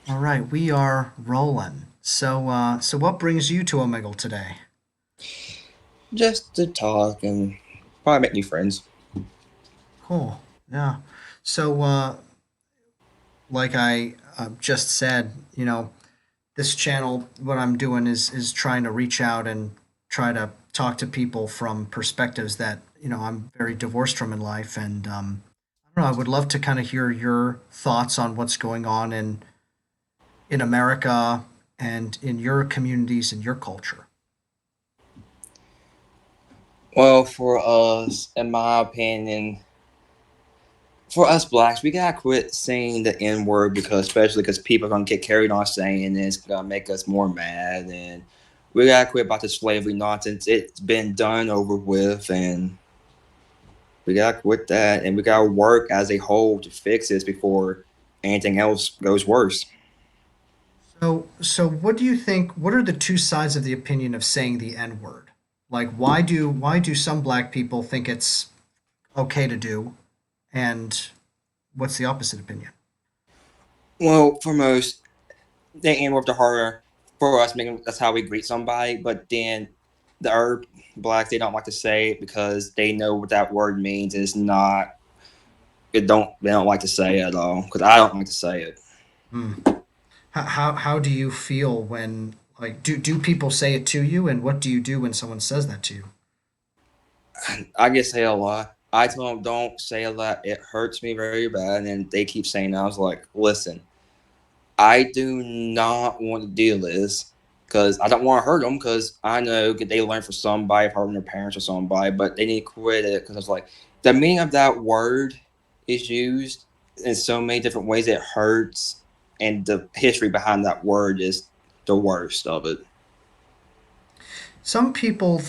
All right, we are rolling. So what brings you to Omegle today? Just to talk and probably make new friends. Cool. Yeah. So, like I just said, this channel, what I'm doing is trying to reach out and try to talk to people from perspectives that I'm very divorced from in life, and I don't know. I would love to kind of hear your thoughts on what's going on in America and in your communities and your culture. Well, for us, in my opinion, for us blacks, we gotta quit saying the N word because, especially because people are gonna get carried on saying it, and it's gonna make us more mad. And we gotta quit about the slavery nonsense. It's been done over with, and we gotta quit that. And we gotta work as a whole to fix this before anything else goes worse. So what do you think? What are the two sides of the opinion of saying the N word? Like, why do some black people think it's okay to do, and what's the opposite opinion? Well, for most, they end with the harder for us making that's how we greet somebody. But then the herb blacks they don't like to say it because they know what that word means. It's not. It don't. They don't like to say it at all because I don't like to say it. Hmm. How do you feel when like do people say it to you, and what do you do when someone says that to you? I get say a lot. I tell them don't say a lot. It hurts me very bad, and they keep saying that. I was like, listen, I do not want to deal this because I don't want to hurt them because I know that they learn from somebody, from their parents or somebody, but they need to quit it because it's like the meaning of that word is used in so many different ways. It hurts, and the history behind that word is the worst of it. Some people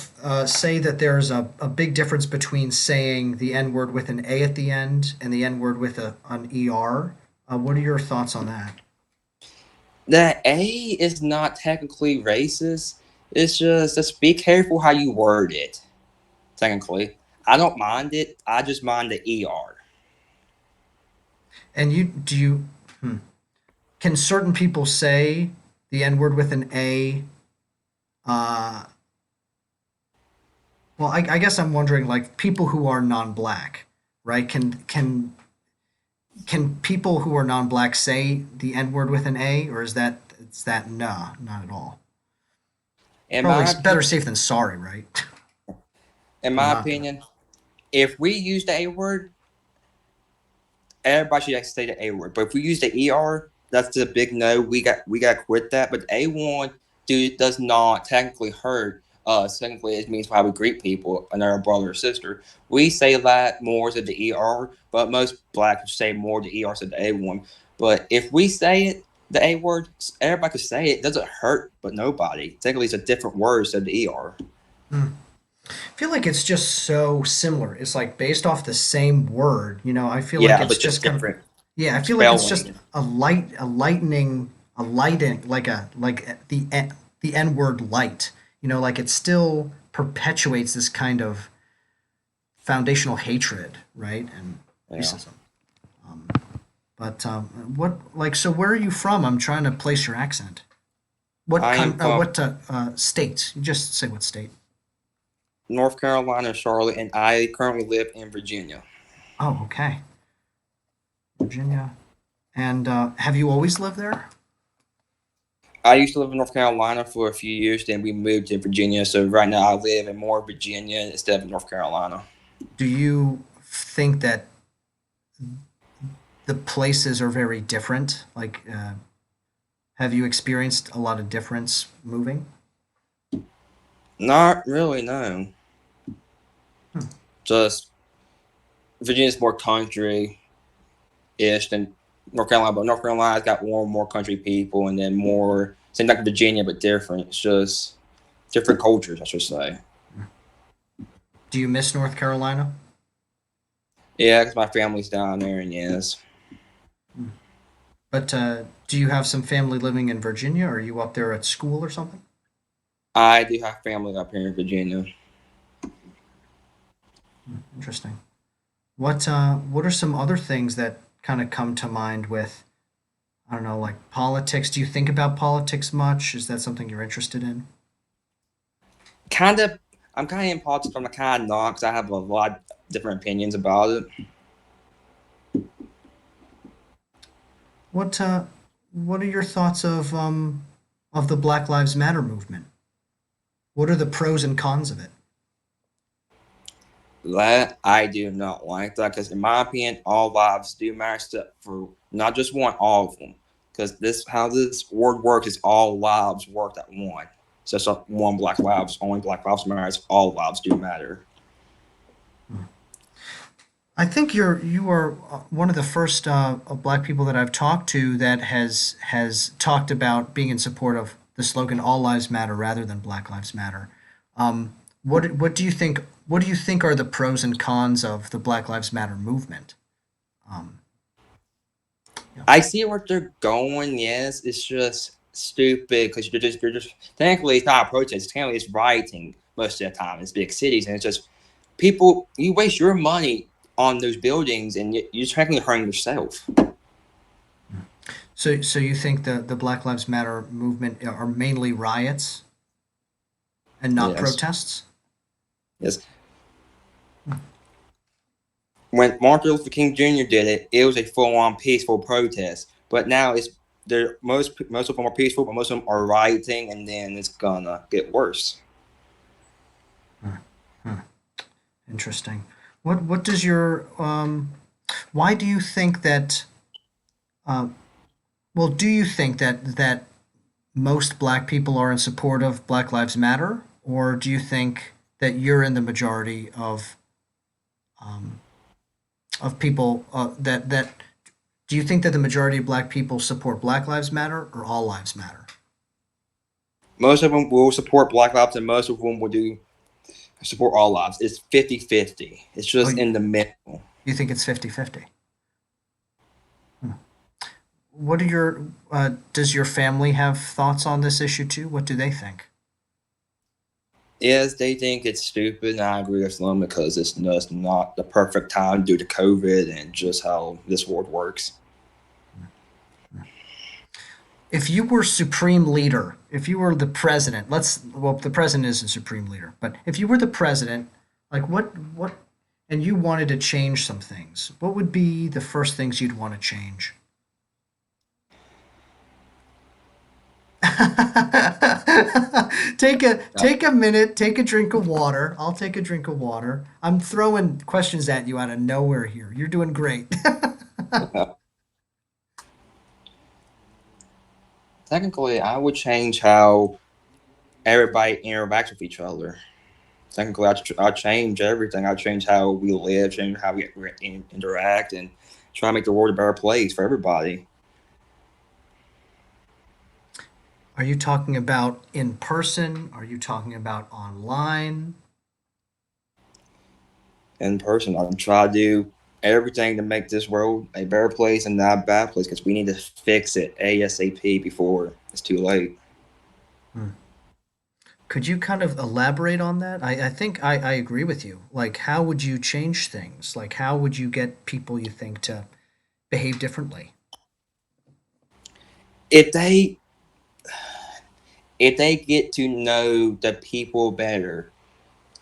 say that there's a big difference between saying the N word with an A at the end and the N word with an ER. What are your thoughts on that? That A is not technically racist. It's just be careful how you word it. Technically, I don't mind it. I just mind the er. And you do you hmm, can certain people say the N word with an A? Uh, well, I guess I'm wondering, like, people who are non-black, right? Can people who are non-black say the N word with an A, or is that no, not at all? In Probably my better opinion, safe than sorry, right? in Or my not doing opinion, if we use the A word, everybody should actually say the A word. But if we use the ER, that's a big no. We got to quit that. But A1 does not technically hurt us. Technically, it means how we greet people, another brother or sister. We say that more to the ER, but most blacks say more the ER to the A1. But if we say it, the A word, everybody could say it. It doesn't hurt, but nobody. Technically, it's a different word, so the ER. it. I feel like it's just so similar. It's like based off the same word. I feel like Yeah, it's but just just kind of different yeah. I feel like it's just spelling. a lighting, like the N word light. Like it still perpetuates this kind of foundational hatred, right, and Yeah. racism. Um, what like so? Where are you from? I'm trying to place your accent. What I am con? from What state? You just say what state. North Carolina, Charlotte, and I currently live in Virginia. Oh, okay, Virginia. And have you always lived there? I used to live in North Carolina for a few years, then we moved to Virginia. So right now I live in more Virginia instead of North Carolina. Do you think that the places are very different? Like, have you experienced a lot of difference moving? Not really, no. Hmm. Just Virginia's more country ish than North Carolina, but North Carolina's got more country people and then more same like Virginia but different. It's just different cultures, I should say. Do you miss North Carolina? Yeah, because my family's down there, and yes, Hmm. But do you have some family living in Virginia? Or are you up there at school or something? I do have family up here in Virginia. Interesting. What are some other things that kind of come to mind with? I don't know, like politics. Do you think about politics much? Is that something you're interested in? Kind of, I'm kind of in politics, but I'm kind of not because I have a lot of different opinions about it. What what are your thoughts of the Black Lives Matter movement? What are the pros and cons of it? That I do not like that because, in my opinion, all lives do matter for not just one, all of them. Because this how this word works is all lives work at one. So it's not one black lives, only black lives matters. All lives do matter. I think you are one of the first of black people that I've talked to that has talked about being in support of the slogan "All Lives Matter" rather than "Black Lives Matter." What do you think? What do you think are the pros and cons of the Black Lives Matter movement? Um, yeah. I see where they're going. Yes, it's just stupid because you're just thankfully it's not a protest. Technically, it's rioting most of the time. It's big cities, and it's just people. You waste your money on those buildings, and you're technically hurting yourself. So you think the Black Lives Matter movement are mainly riots and not Yes, protests? yes. When Martin Luther King Jr. did it, it was a full-on peaceful protest. But now it's there. Most of them are peaceful, but most of them are rioting, and then it's gonna get worse. Hmm. Hmm. Interesting. What does your why do you think that uh, well, do you think that most black people are in support of Black Lives Matter, or do you think that you're in the majority um, of people that do you think that the majority of black people support Black Lives Matter or All Lives Matter? Most of them will support Black Lives, and most of them will do support all lives. It's 50-50. It's Oh, just in the middle. you think it's 50-50? Hmm. What are your does your family have thoughts on this issue too? What do they think? Yes, they think it's stupid, and I agree with them because it's just not the perfect time due to COVID and just how this world works. If you were supreme leader, if you were the president, well, the president is a supreme leader, but if you were the president, like what and you wanted to change some things, what would be the first things you'd want to change? Take a minute, take a drink of water. I'll take a drink of water. I'm throwing questions at you out of nowhere here. You're doing great. Technically, I would change how everybody interacts with each other. Technically, I change everything. I change how we live, change how we interact, and try to make the world a better place for everybody. Are you talking about in person? Are you talking about online? In person, I try to do everything to make this world a better place and not a bad place because we need to fix it ASAP before it's too late. Hmm. Could you kind of elaborate on that? I think I agree with you. Like, how would you change things? Like, how would you get people you think to behave differently? If they if they get to know the people better,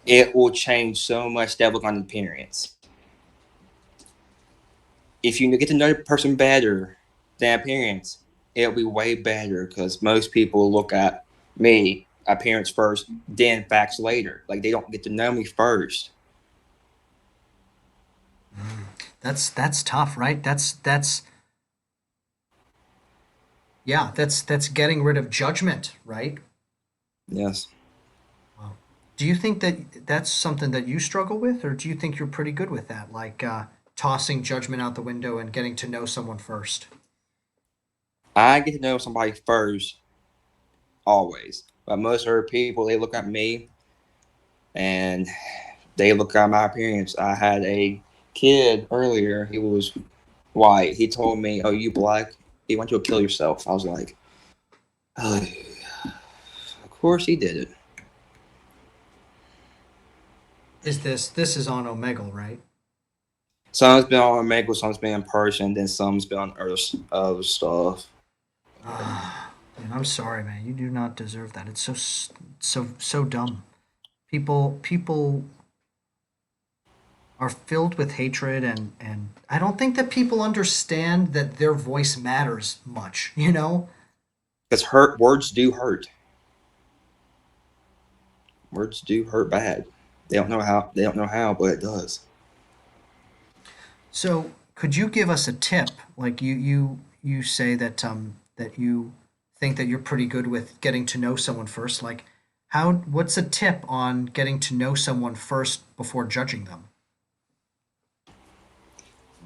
it will change so much that look on appearance. If you get to know the person better than appearance, it'll be way better because most people look at me appearance first, then facts later. Like they don't get to know me first. That's tough, right? That's yeah, that's getting rid of judgment, right? Yes. Wow. Do you think that that's something that you struggle with, or do you think you're pretty good with that? Like tossing judgment out the window and getting to know someone first? I get to know somebody first, always. But most other people, they look at me and they look at my appearance. I had a kid earlier. He was white. He told me, "Oh, you black? He want you to kill yourself." I was like, oh, "Of course he did it." Is this is on Omegle, right? Some's been on Omegle, some's been in person, then some's been on other stuff. Man, I'm sorry, man. You do not deserve that. It's so dumb. People are filled with hatred, and I don't think that people understand that their voice matters much, you know? Because hurt words do hurt. Words do hurt bad. They don't know how. They don't know how, but it does. So, could you give us a tip? Like you say that that you think that you're pretty good with getting to know someone first. Like what's a tip on getting to know someone first before judging them?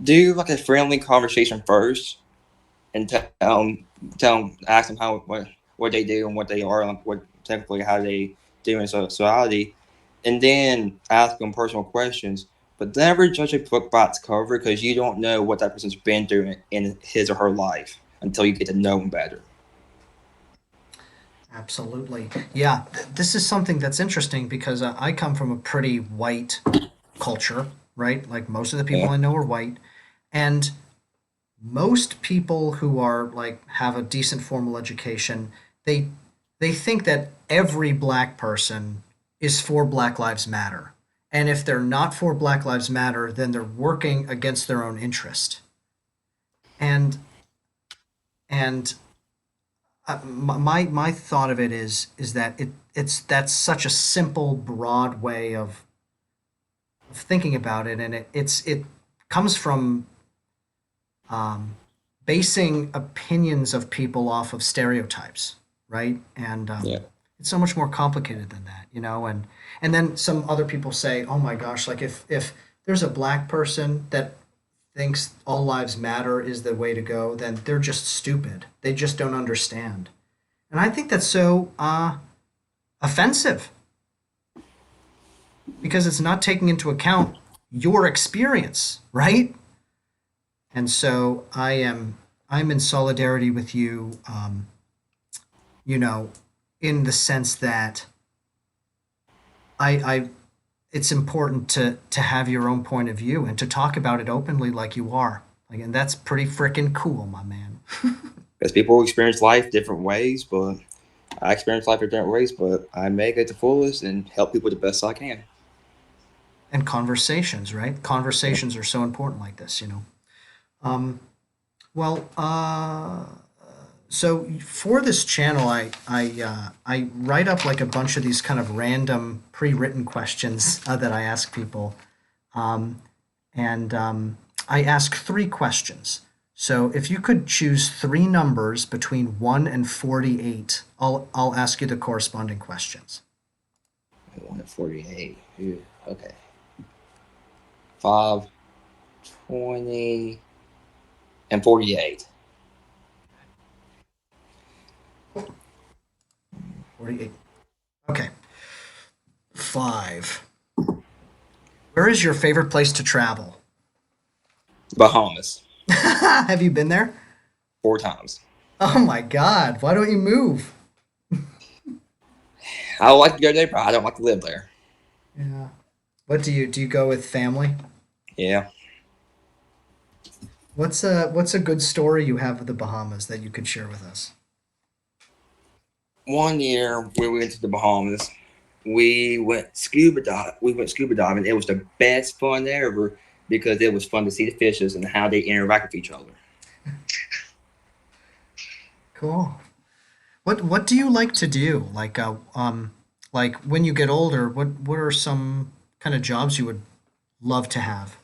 Do like a friendly conversation first, and ask them how what they do and what they are, like what technically how they do in society, and then ask them personal questions. But never judge a book by its cover because you don't know what that person's been through in his or her life until you get to know them better. Absolutely. Yeah, this is something that's interesting because I come from a pretty white culture, right? Like most of the people Yeah, I know are white, and most people who are like have a decent formal education, they they think that every black person is for Black Lives Matter. And if they're not for Black Lives Matter, then they're working against their own interest. And and my thought of it is that it's that's such a simple, broad way of thinking about it, and it comes from um, basing opinions of people off of stereotypes, right? And yeah. it's so much more complicated than that, you know. And then some other people say, "Oh my gosh, like if there's a black person that thinks all lives matter is the way to go, then they're just stupid. They just don't understand." And I think that's so offensive because it's not taking into account your experience, right? And so I'm in solidarity with you, you know, in the sense that I it's important to have your own point of view and to talk about it openly like you are. Like, and that's pretty freaking cool, my man. Because people experience life different ways, but I experience life in different ways, but I make it the fullest and help people the best I can. And conversations, right? Yeah. Conversations are so important like this, you know. Um, well, so for this channel, I write up like a bunch of these kind of random pre-written questions that I ask people, um, and I ask three questions. So if you could choose three numbers between 1 and 48, I'll ask you the corresponding questions. 148. Okay. 5, 20, and 48. 48. Okay. 5. Where is your favorite place to travel? Bahamas. Have you been there? 4 times. Oh my God! Why don't you move? I would like to go there, but I don't like to live there. Yeah. What do you go with family? Yeah. What's a good story you have of the Bahamas that you could share with us? One year when we went to the Bahamas, we went scuba diving. It was the best fun ever because it was fun to see the fishes and how they interact with each other. Cool. What do you like to do? Like when you get older, what are some kind of jobs you would love to have?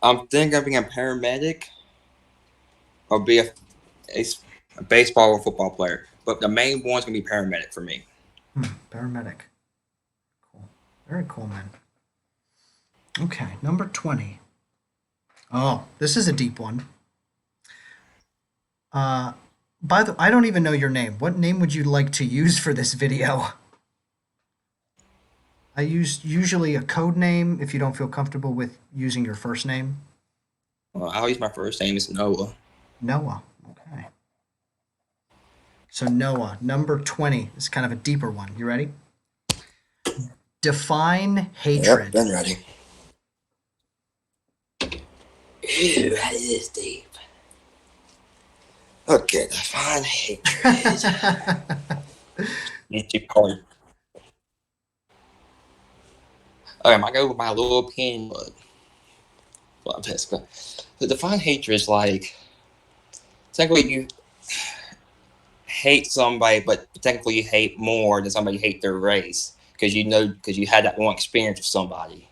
I'm thinking of being a paramedic or be a, a baseball or football player, but the main one's gonna be paramedic for me. Paramedic. Cool. Very cool, man. Okay, number 20. Oh, this is a deep one. Uh, I don't even know your name. What name would you like to use for this video? I use usually a code name if you don't feel comfortable with using your first name. I'll use my first name is Noah. Noah. Okay. So Noah, number 20 is kind of a deeper one. You ready? Define Yep, hatred. been ready. Ew, that is deep. Okay, define hatred. YouTube card. Okay, I might go with my little opinion, but well, the define hatred is like technically you hate somebody, but technically you hate more than somebody hate their race because you had that one experience with somebody.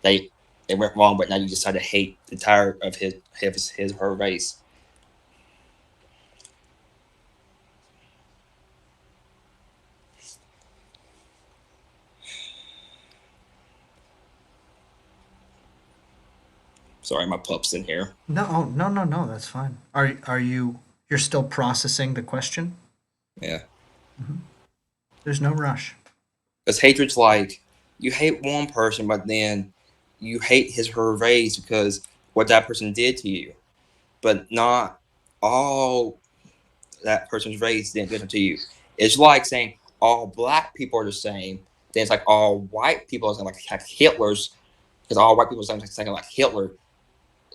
They they went wrong, but now you decide to hate the entire of his her race. Sorry, my pup's in here. No, oh, no, no, no. That's fine. Are you? You're still processing the question? Yeah, Hmm. There's no rush. because hatred's like you hate one person, but then you hate his her race because what that person did to you, but not all that person's race didn't do it to you. It's like saying all black people are the same. Then it's like all white people are like Hitler's because all white people are saying like Hitler.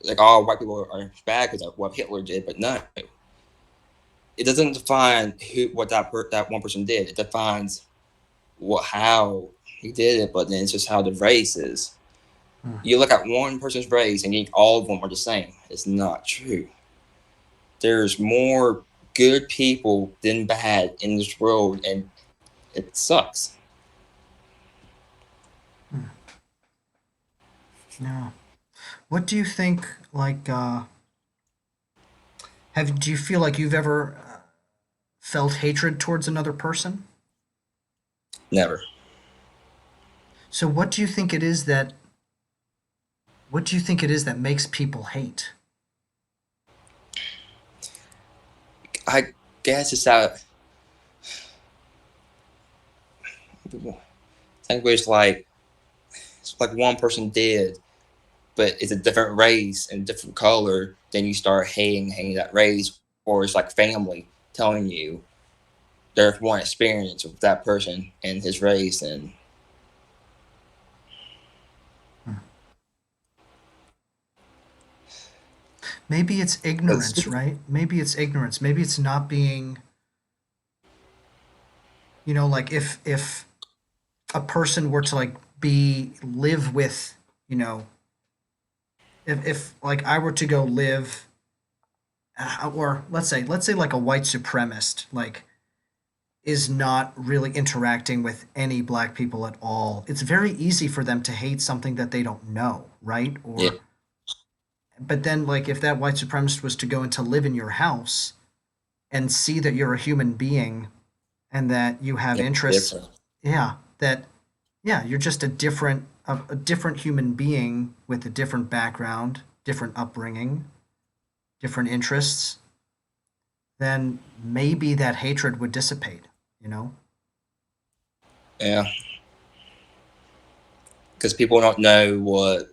Like all white people are bad because of what Hitler did, but no, it doesn't define what that one person did. It defines how he did it, but then it's just how the race is. Hmm. You look at one person's race and you think all of them are the same. It's not true. There's more good people than bad in this world, and it sucks. Hmm. No. What do you think? Like, do you feel like you've ever felt hatred towards another person? Never. So, what do you think it is that? What do you think it is that makes people hate? I guess it's that language it's like one person did, but it's a different race and different color. Then you start hating that race, or it's like family telling you there's one experience with that person and his race, and Hmm. Maybe it's it's ignorance, right? Maybe it's ignorance. Maybe it's not being, like if a person were to like be live with, you know, if like I were to go live, or let's say like a white supremacist, like is not really interacting with any black people at all. It's very easy for them to hate something that they don't know, right? yeah, Or but then like if that white supremacist was to go and to live in your house and see that you're a human being and that you have yeah, interests, different. yeah, that yeah, you're just a different human being with a different background, different upbringing, different interests, then maybe that hatred would dissipate, you know? Yeah, because people don't know what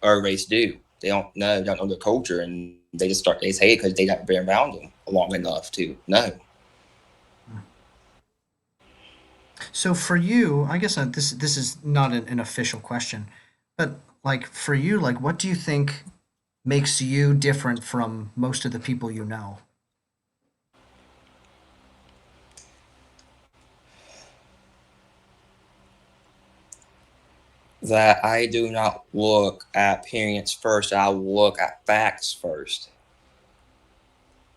our race do. They don't know the culture, and they just hate it because they haven't been around them long enough to know. So for you, I guess this is not an official question, but like for you, like what do you think makes you different from most of the people you know? That I do not look at appearance first. I look at facts first,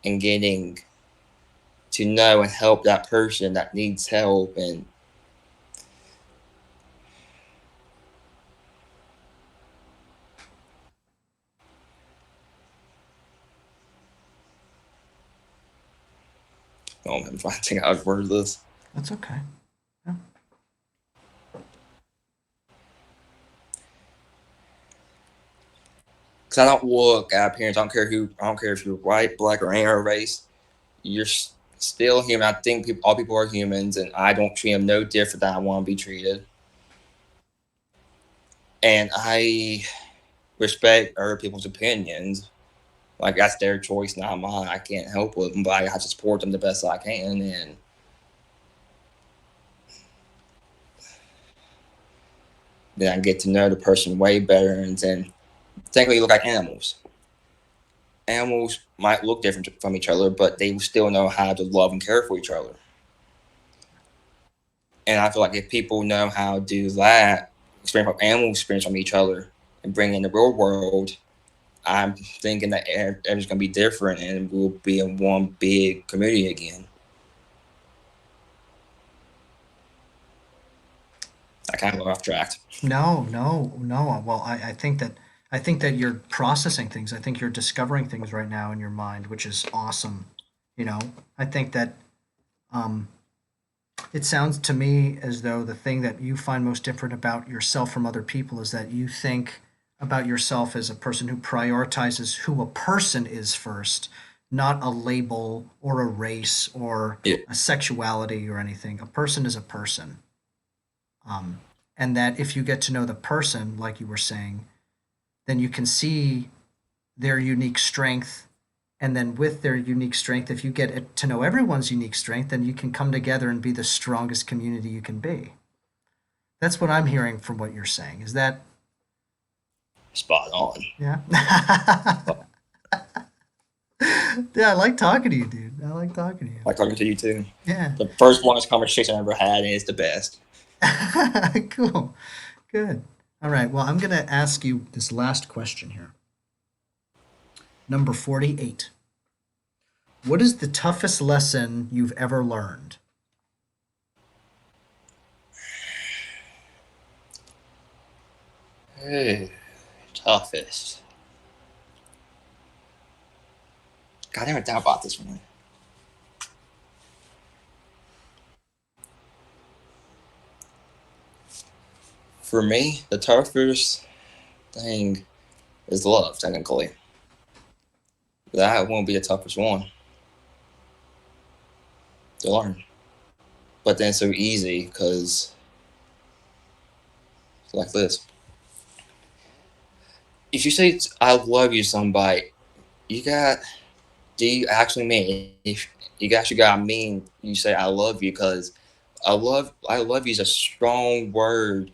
and getting to know and help that person that needs help. And oh, I'm trying to think how to word this. That's okay. Yeah. Because I don't look at appearance. I don't care if you're white, black, or any other race. You're still human. I think all people are humans, and I don't treat them no different than I want to be treated. And I respect other people's opinions. Like that's their choice, not mine. I can't help with them, but I have to support them the best I can, and then I get to know the person way better. And then technically, look like animals. animals might look different from each other, but they still know how to love and care for each other. And I feel like if people know how to do that, experience from animal experience from each other, and bring in the real world, I'm thinking that everything's gonna be different, and we'll be in one big community again. I kind of got off track. No, no, no. Well, I think that you're processing things. I think you're discovering things right now in your mind, which is awesome. You know, I think that um, it sounds to me as though the thing that you find most different about yourself from other people is that you think about yourself as a person who prioritizes who a person is first, not a label or a race or Yeah, a sexuality or anything. A person is a person. Um, and that if you get to know the person, like you were saying, then you can see their unique strength. And then with their unique strength, if you get to know everyone's unique strength, then you can come together and be the strongest community you can be. That's what I'm hearing from what you're saying. Is that, spot on. yeah? Yeah, I like talking to you, dude. I like talking to you. Like talking to you too. Yeah. The first longest conversation I ever had, and it's the best. Cool. Good. All right. Well, I'm going to ask you this last question here. Number 48. What is the toughest lesson you've ever learned? Hey, toughest. God, I never thought about this one. For me, the toughest thing is love, technically. That won't be the toughest one to learn. But then it's so easy because it's like this. If you say I love you, somebody, you got. Do you actually mean? If you actually got to mean, you say I love you, because I love you is a strong word,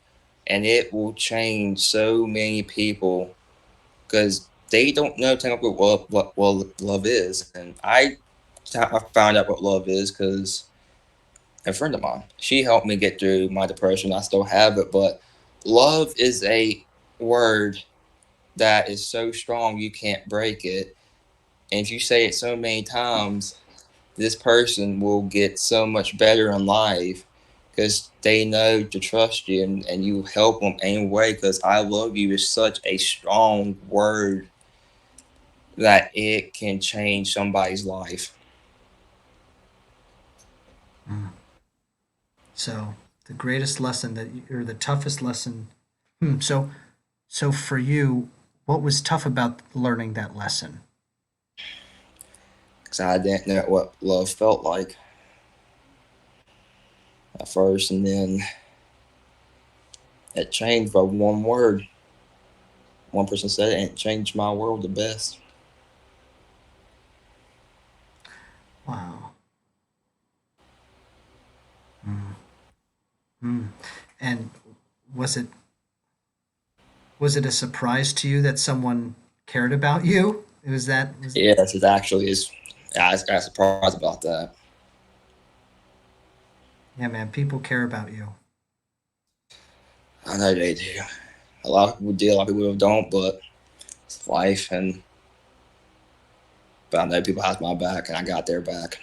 and it will change so many people because they don't know technically what love is, and I found out what love is because a friend of mine, she helped me get through my depression. I still have it, but love is a word that is so strong you can't break it. And if you say it so many times, this person will get so much better in life because they know to trust you, and you help them anyway. Because I love you is such a strong word that it can change somebody's life. Mm. So, the greatest lesson that, or the toughest lesson. So for you, what was tough about learning that lesson? Because I didn't know what love felt like at first, and then it changed by one word. One person said it, and it changed my world the best. Wow. Mm. Mm. And was it was it a surprise to you that someone cared about you? It was that was Yes, it actually is. I was surprised about that. Yeah, man, people care about you. I know they do. A lot of people do, a lot of people don't, but it's life, and but I know people have my back, and I got their back.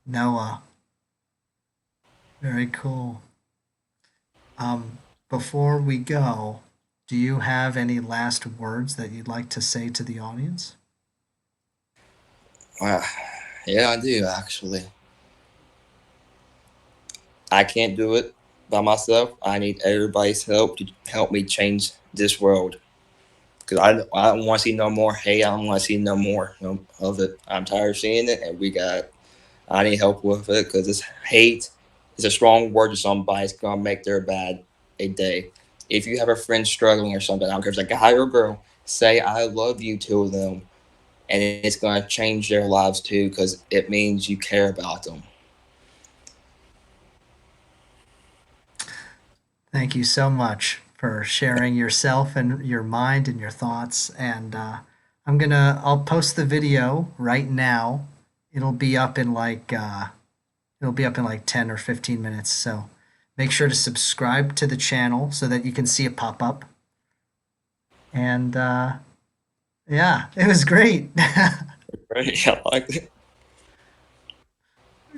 Noah, very cool. Um, Before we go, do you have any last words that you'd like to say to the audience? Wow. Yeah, I do actually. I can't do it by myself. I need everybody's help to help me change this world. Because I don't want to see no more hate. I don't want to see no more of it. I'm tired of seeing it, and I need help with it because this hate is a strong word to somebody. It's gonna make their bad a day. If you have a friend struggling or something, I don't care if it's a guy or a girl, say I love you to them, and it's gonna change their lives too because it means you care about them. Thank you so much for sharing yourself and your mind and your thoughts. And I'll post the video right now. It'll be up in like 10 or 15 minutes. So make sure to subscribe to the channel so that you can see it pop up. And yeah, it was great. Right? I like it.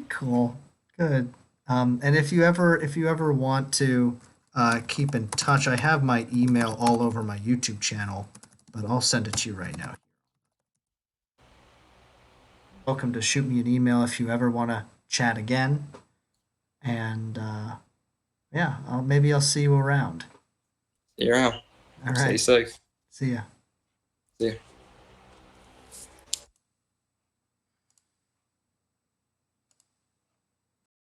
Cool. Good. And if you ever want to keep in touch, I have my email all over my YouTube channel, but I'll send it to you right now. Welcome to shoot me an email if you ever want to chat again. And yeah, maybe I'll see you around. See you around. All Stay right. safe. See ya. See you.